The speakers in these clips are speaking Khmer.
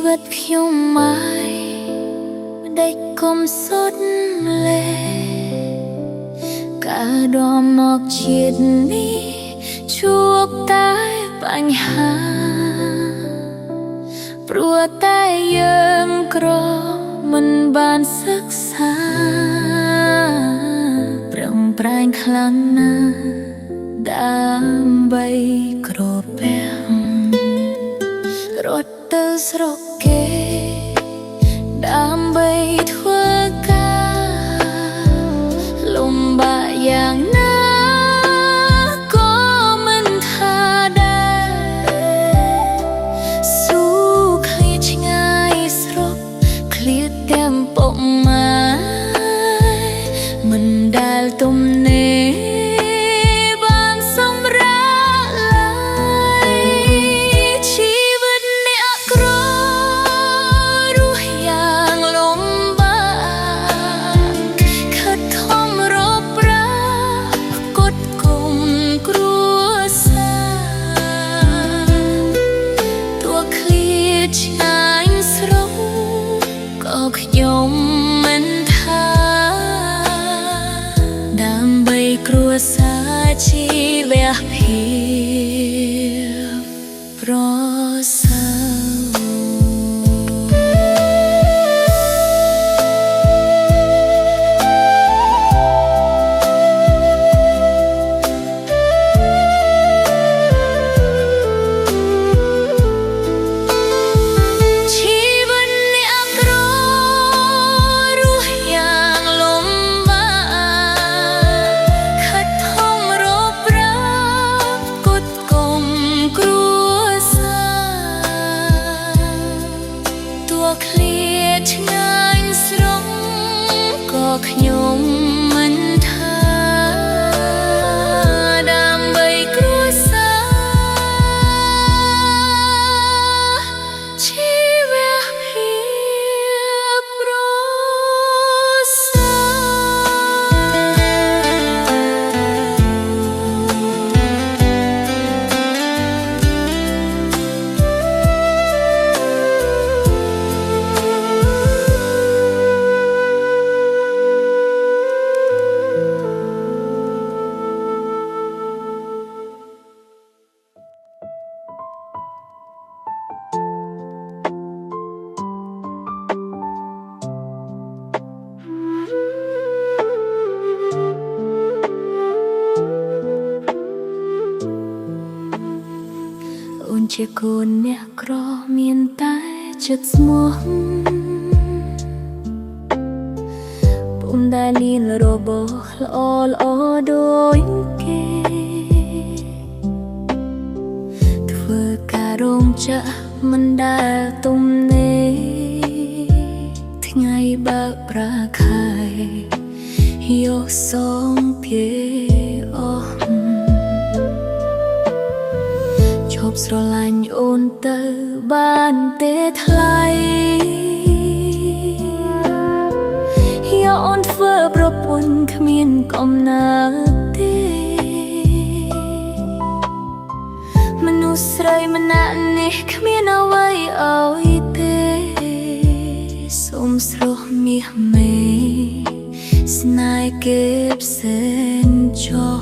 វិតខ្ញុំមិនได้កុំសុទ្ធលេការនាំមកជាតិនេះជួបតែបញ្ហាព្រោះតែយើងក្រមិនបានសិក្សាប្រឹងប្រែងខ្លាំងណាស់ដើម្បីក្រពាំងរត់ទៅស្រុកគេដើម្បីធ្វើការលំបាកយ៉ាងណាក៏មិនថាដែរស៊ូគ្នាឆ្ងាយស្រុកឃ្លាតទាំងពុកម៉ែមិនដែលទំនេរបានសម្រាប់ឡើយជីវិតអ្នកក្ររស់យ៉ាងលំបាកខិតខំរកប្រាកត់គុំគ្រួសារតួឃ្លាតឆ្ងាយស្រុកក៏ខ្ញុំមិនថាដើម្បីគ្រួសារជីវភាពប្រសើខ្ញុំមិនថាដើម្បីគ្រួសារជីវភាពប្រសើអូនជាកូនអ្នកក្រមានតែចិត្តស្មោះពុំដែលមានរបស់ល្អល្អដូចគេធ្វើការរោងចក្រមិនដែលទំនេរថ្ងៃបើកប្រាខែយកសងភាអស់ឈប់ស្រឡាញ់អូនទៅបានទេថ្លៃយកអូនធ្វើប្រពន្ធគ្មានកំណើតទេមនុស្សស្រីម្នាក់នេះគ្មានអ្វីឲ្យទេសូមស្រស់មាសមេស្នេហ៍គេផ្សេងចុះ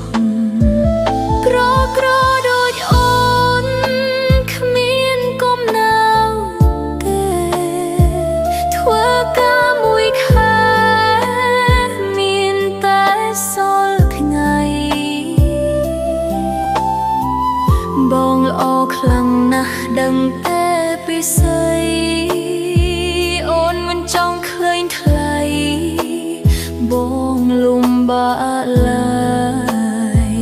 ក្រដូចអូនគ្មានកំណៅទេធ្វើការមួយខែមានតែសល់ថ្ងៃបងល្អខ្លាំងណាស់ដឹងតែពីស្អីអូនមិនចង់ឃើញថ្លៃបងលំបាកឡើយ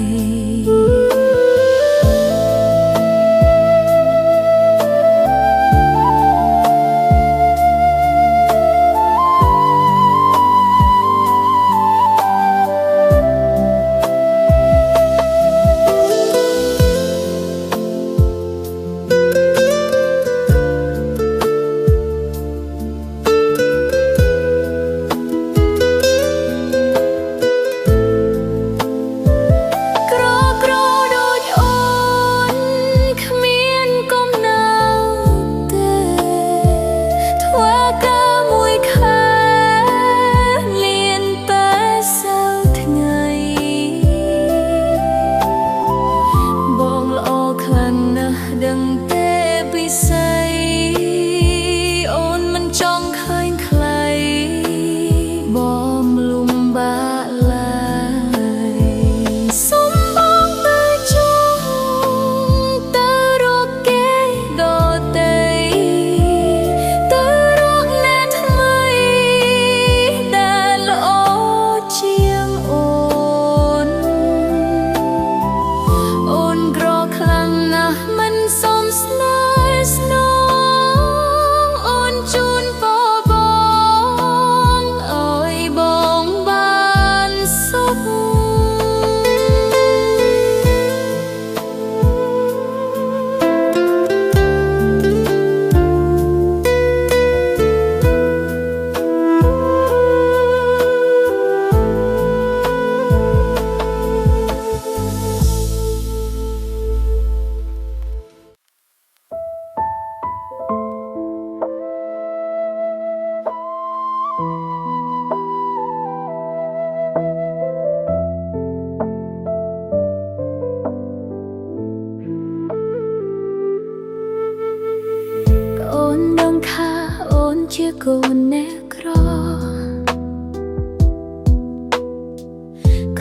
ជាកូនអ្នកក្រ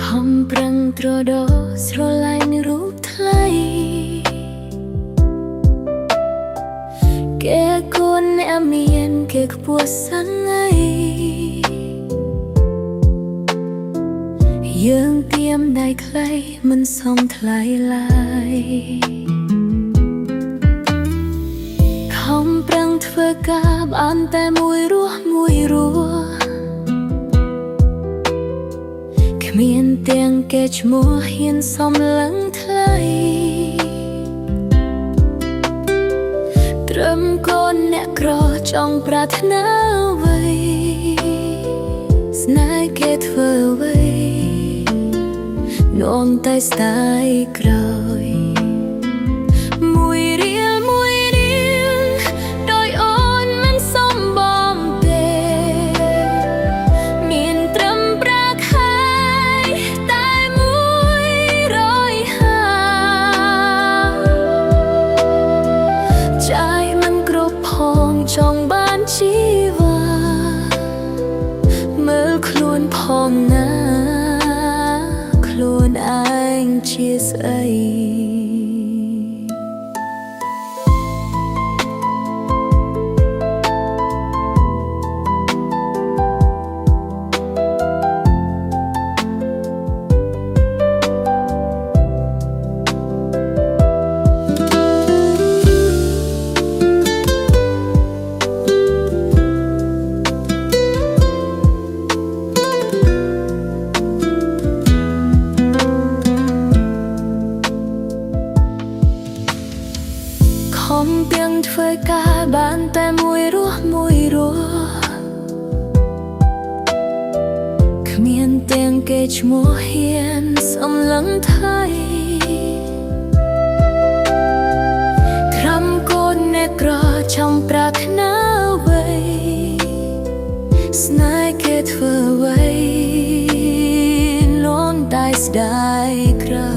ខំប្រឹងត្រដោស្រឡាញ់រូបថ្លៃគេកូនអ្នកមានគេខ្ពស់សងៃយើងទៀមដៃខ្លីមិនសមថ្លៃឡើយខំប្រឹងធ្វើការបានតែមួយរស់គ្មានទាំងគេឈ្មោះហ៊ានសមលឹងថ្លៃត្រឹមកូនអ្នកក្រចង់ប្រាថ្នាអ្វីស្នេហ៍គេធ្វើអ្វីនោមតែស្ដាយក្រោយមួយរៀលដោយអូនមិនសមបងទេមានត្រឹមប្រាក់ខែតែ150ចាយមិនគ្រប់ផងចង់បានជីវ៉ាមើលខ្លួនផងណាខ្លួនឯងជាស្អីខំទាំងធ្វើការបានតែមួយរស់គ្មានទាំងគេឈ្មោះហ៊ានសំឡឹងថៃត្រឹមកូនអ្នកក្រចង់ប្រាថ្នាអ្វីស្នេហ៍គេធ្វើអ្វីលន់តែស្ដាយក្រោយ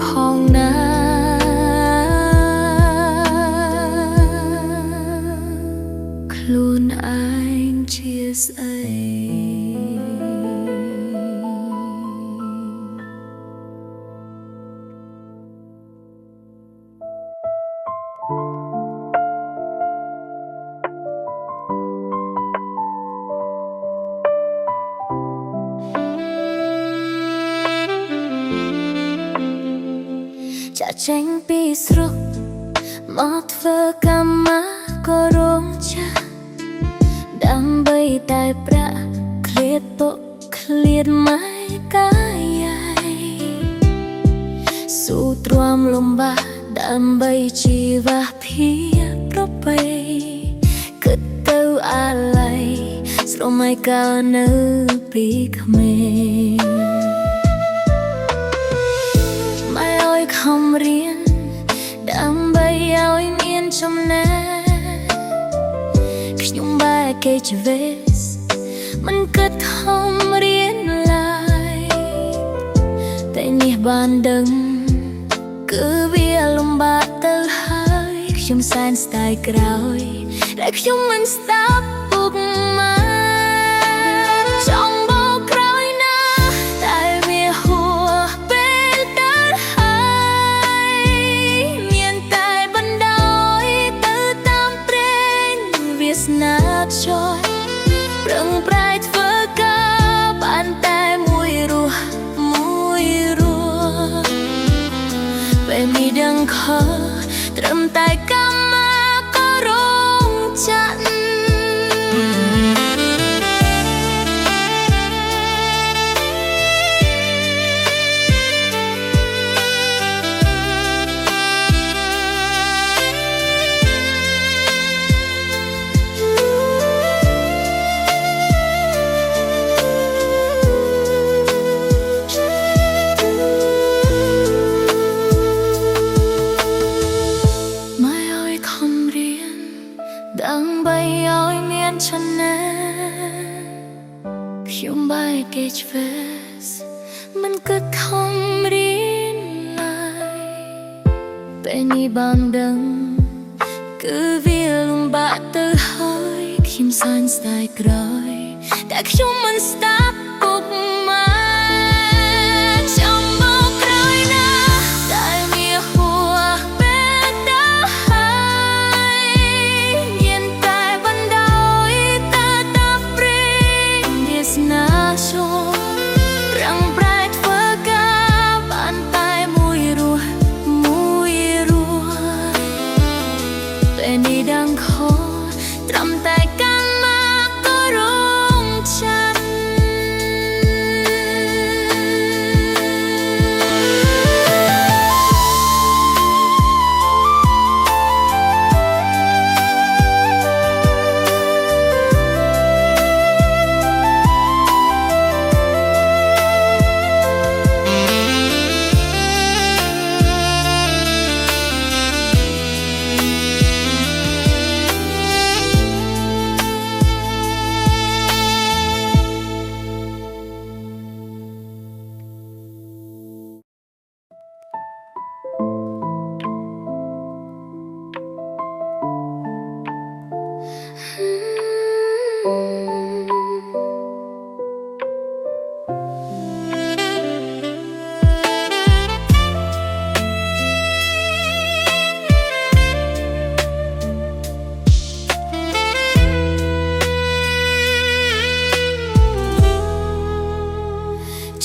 ផងណាខ្លួនឯងជាស្អីចាក់ចេញពីស្រុកមកធ្វើកម្មក៏រងចាស់ដើម្បីតែប្រាក់ឃ្លាតពុកឃ្លាតម៉ែកាយាយស៊ូទ្រាំលំបាកដើម្បីជីវភាពប្រពៃគិតទៅអាឡ័យស្រមៃកាលនៅពីក្មេងខំរៀនដើម្បីឲ្យមានចំណេះខ្ញុំបែរគេជាវេសមិនគិតខំរៀនឡើយតែនេះបានដឹងគឺវាលំបាកទៅហើយខ្ញុំសែនស្ដាយក្រោយដែលខ្ញុំមិនស្ដាប់ពុកម៉ែចង់បោកក្រោយណាតែវាហួពេលទៅមានតែបណ្ដោយទៅតាមព្រេងវាសនាខ្ជាប់ប្រឹងប្រែងធ្វើការបានតែមួយរស់ពេលមីដឹងខើត្រឹមតែកម្មក៏រងចាក់ ំបាយគេឆ្វេសមិនគិតខំរៀនឡើយពេលនេះបានដឹងគឺវាលំបាកទៅហើយខ្ញុំសើចស្ដាយក្រោយតែខ្ញុំមិនស្ដាប់ពុកម៉ែចាំមកក្រោយណាតែមានហួរពេលដល់ហើយមានតែបណ្ដោយតែតាព្រីវាសនាចូលរងប្រែធ្វើការបានតែមួយរស់ពេលនេះដឹងខត្រឹមតែកាន់មកក៏រងចាំ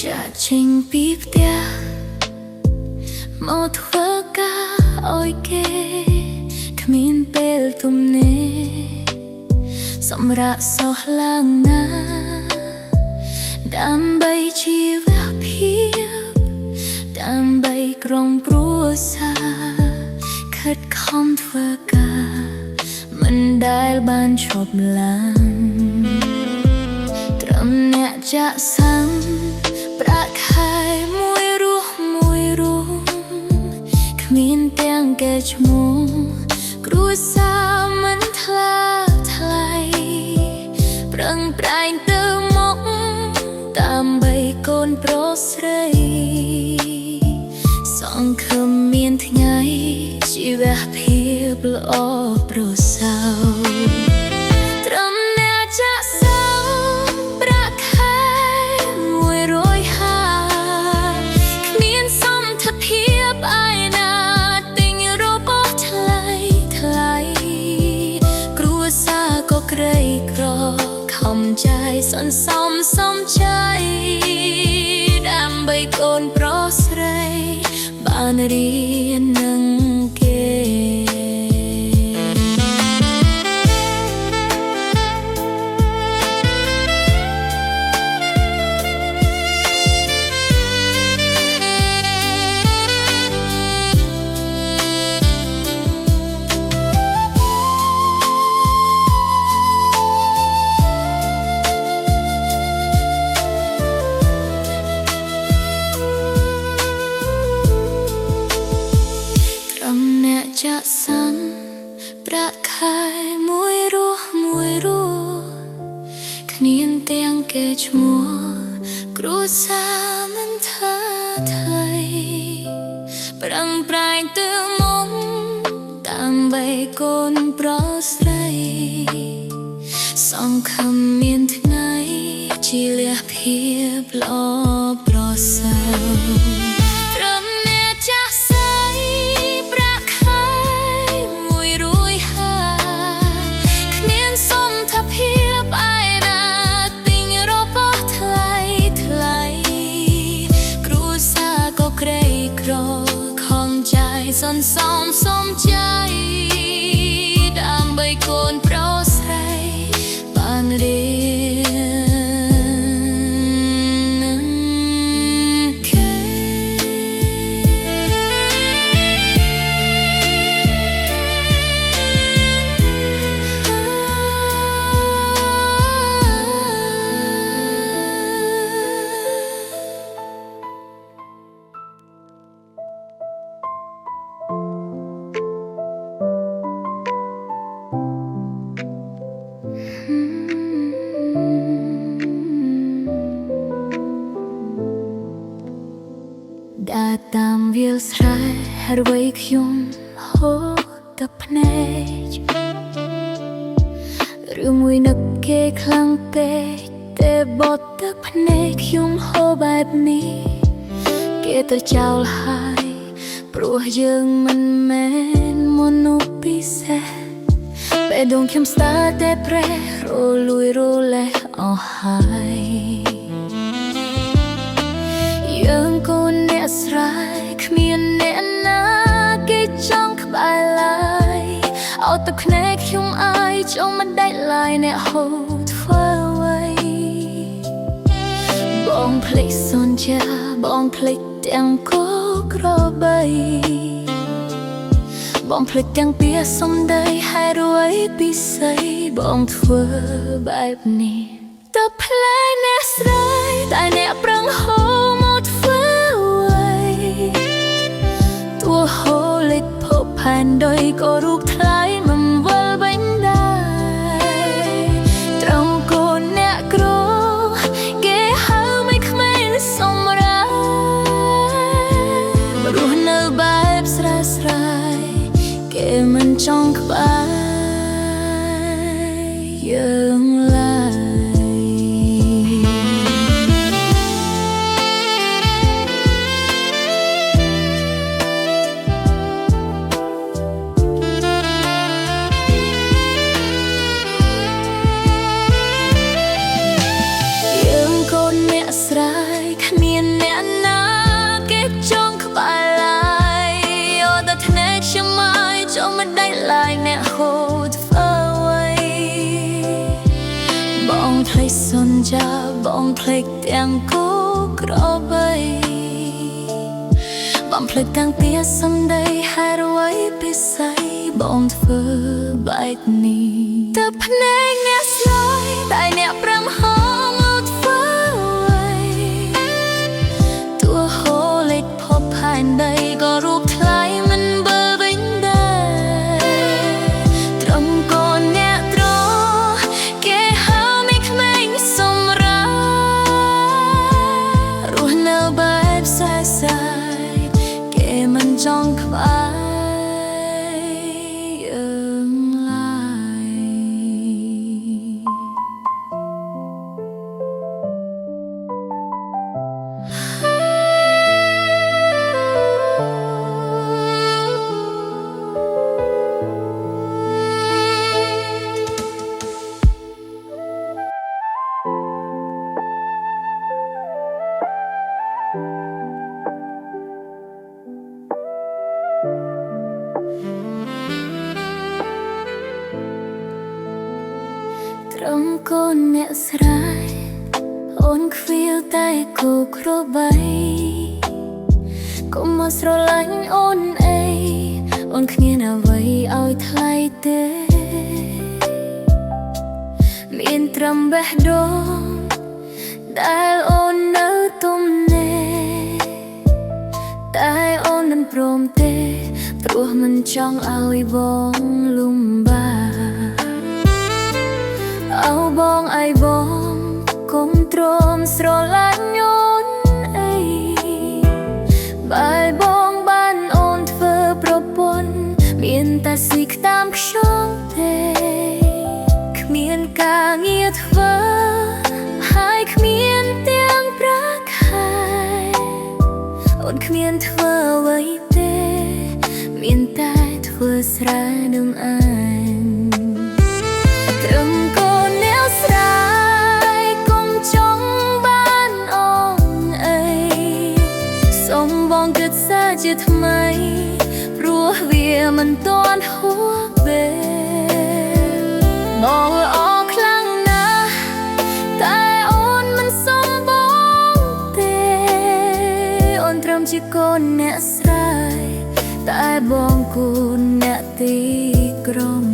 ចាក់ចេញពីផ្ទះមកធ្វើការឲ្យគេគ្មានពេលទំនេរសម្រាប់សោះឡើងណាដើម្បីជីវភាពដើម្បីក្រុមគ្រួសារខិតខំធ្វើការមិនដែលបានឈប់ឡើងត្រឹមអ្នកចាក់សាំប្រាក់ខែមួយរស់គ្មានទាំងកេរ្តិ៍ឈ្មោះគ្រួសារមិនថ្លាថ្លៃប្រឹងប្រែងទៅមុខដើម្បីកូនប្រុសស្រីសង្ឃឹមមានថ្ងៃជីវភាពល្អប្រសើរត្រឹមអ្នកចាក់សាំប្រាក់ខែ150គ្មានសន្ធភាពឯណាទិញរបស់ថ្លៃគ្រួសារក៏ក្រីក្រខំចាយសន្សំសំចៃដើម្បីកូនប្រុសស្រីបានរៀននឹងគេចាក់សាំប្រាក់ខែមួយរស់គ្មានទាំងកេរ្តិ៍ឈ្មោះគ្រួសារមិនថាថ្លៃប្រឹងប្រែងទៅមុខដើម្បីកូនប្រុសស្រីសង្ឃឹមមានថ្ងៃជីវភាពល្អប្រសើរសន្សំសំចៃដើម្បីកូនប្រុសស្រីបានរៀននឹងគេ វាលស្រែរវៃខ្ញុំហូរទឹកភ្នែករឿងមួយនឹកគេខ្លាំងពេកតែបត់ទឹកភ្នែកខ្ញុំហូរបែបនេះគេទៅចោលហើយព្រោះយើងមិនមែនមនុស្សពិសេសពេលដងខ្ញុំស្ទើរតែប្រេះរលួយរលេះអស់ហើយយើងកូនអ្នកស្រែគ្មានអ្នកណាគេចង់ក្បែរឡើយអត់ទឹកភ្នែកខ្ញុំអាយចង់មិនដាច់ឡើយអ្នកហូរធ្វើអ្វីបងភ្លេចសន្យាបងភ្លេចទាំងគោក្របីបងភ្លេចទាំងពាក្យសម្ដីហេតុអ្វីពិសេសបងធ្វើបែបនេះតើផ្លែអ្នកស្រីតែអ្នកប្រឹងហូរមកធ្វើអ្វីតួហូរលេចភពផែនដីក៏រូបថ្លៃមិនវិលវិញដែរត្រង់កូនអ្នកក្រគេហៅមិនក្មេងសម្រាប់រស់នៅបែបស្រែស្រែគេមិនចង់ក្បែរយើងឡើយយើងកូនអ្នកស្រែគ្មានអ្នកណាគេចង់ក្បែរឡើយអត់តែភ្នែកខ្ញុំចង់មិនដាច់ឡើយអ្នកហូរធ្វើអ្វីបងភ្លេចសន្យាបងភ្លេចទាំងគូក្របីបងភ្លេចទាំងពាក្យសម្ដីហេតុអ្វីពិសេសបងធ្វើបែបនេះតើភ្នែកអ្នកស្លយតែអ្នកប្រឹងហូរមកធ្វើអ្វីតួហូរលេចភពផែនដីក៏រូបថ្លៃមិនបើវិញដែរត្រង់កូនអ្នកត្រគេហៅមិនក្មេងសម្រាប់រស់នៅបែបសាយសាយគេមិនចង់ក្បែរយើងឡើយត្រង់កូនអ្នកស្រែអូនខ្វៀលតែគូក្របីកុំមកស្រឡាញ់អូនអីអូនគ្មានអ្វីឲ្យថ្លៃទេមានត្រឹមបេះដូងដែលអូននៅទំនេរតែអូនមិនព្រមទេព្រោះមិនចង់ឲ្យបងលំបាកអោបងអីបងគុំទ្រាំស្រឡាញ់អូនអីបែរបងបានអូនធ្វើប្រពន្ធមានតែស៊ីខ្តាមខ្យងទេគ្មានការងារធ្វើហើយគ្មានទាំងប្រាក់ខែអូនគ្មានធ្វើអ្វីទេមានតែធ្វើស្រែនឹងឯងត្រឹមកូនអ្នកស្រែកុំចង់បានអូនអីសូមបងគិតសាជាថ្មីព្រោះវាមិនទាន់ហួសពេលបងអរខ្លាំងណាស់តែអូនមិនសមបងទេអូនត្រឹមជាកូនអ្នកស្រែតែបងកូនអ្នកទីក្រុង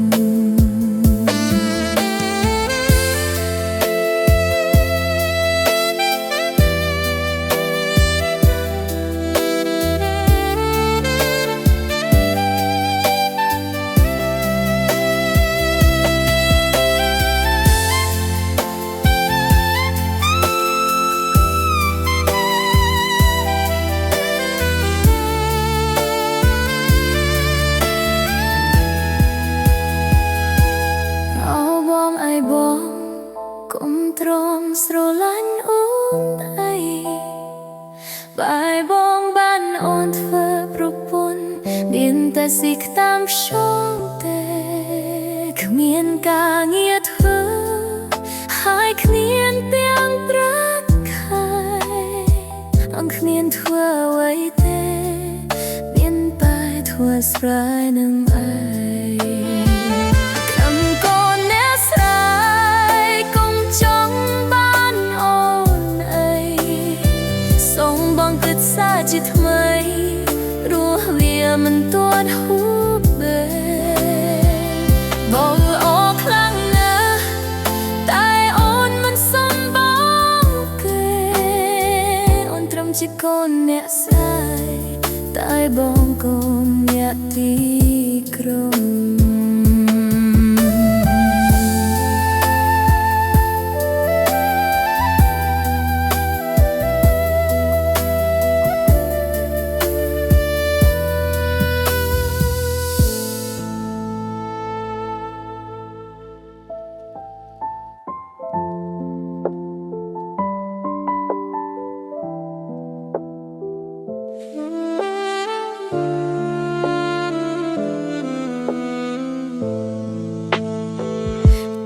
ស៊ីតាមឈោងទេគ្មានការងារធ្វើហើយគ្មានទាំងប្រាក់ខែគ្មានធ្វើអ្វីទេមានតែធ្វើស្រែនឹងឯងកំកូនអ្នកស្រីកុំចង់បានអូនអីសូមបងគិតសាជាថ្មីព្រោះវាមិនទាន់ហួបបែបងអរខ្លាំងណាស់តែអូនមិនសមបងគេអូនត្រឹមជាកូនអ្នកស្រីតែបងកូនអ្នកទីក្រុង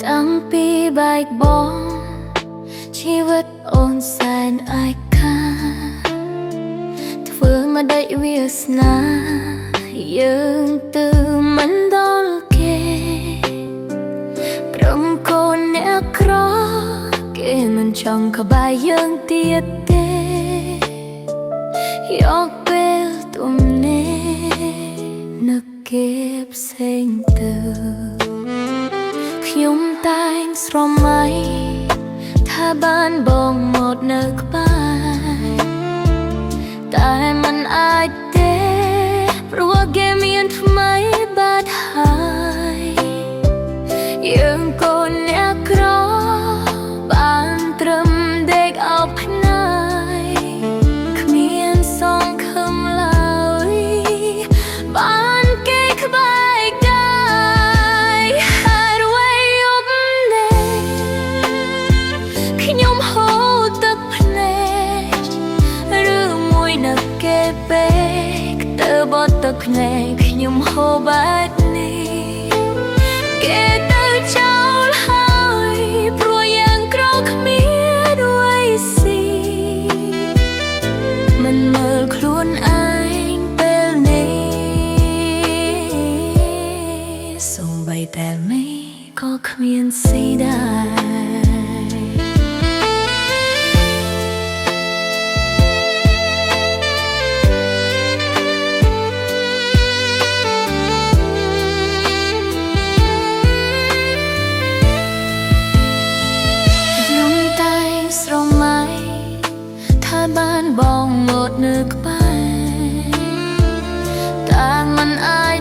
តាំងពីបែកបងជីវិតអូនសែនឯកាធ្វើមកដេចវាសនាយើងទៅមិនដល់គេក្រុមកូនអ្នកក្រគេមិនចង់ក្បែរយើងទៀតទេយកពេលទំនេរនឹកគេផ្សេងទៅខ្ញុំតែងស្រមៃថាបានបងមកនៅក្បែរតែมันអាចទេព្រោះគេមានថ្មីបាត់ហើយយើងកូនអ្នកក្របានត្រឹមដេកអោបផ្នែកគ្មានសង្ឃឹមឡើយបានគេក្បែរកាយខ្ញុំហូរទឹកភ្នែកឬមួយនឹកគេពេកទៅបត់ទឹកភ្នែកខ្ញុំហូរបែបនេះគេទៅចោលហើយព្រោះយ៉ាងក្រគ្មានអ្វីស៊ីមិនមើលខ្លួនឯងពេលនេះសូម្បីតែមីក៏គ្មានស៊ីដែរបានបងមកនៅក្បែរតែมันអាច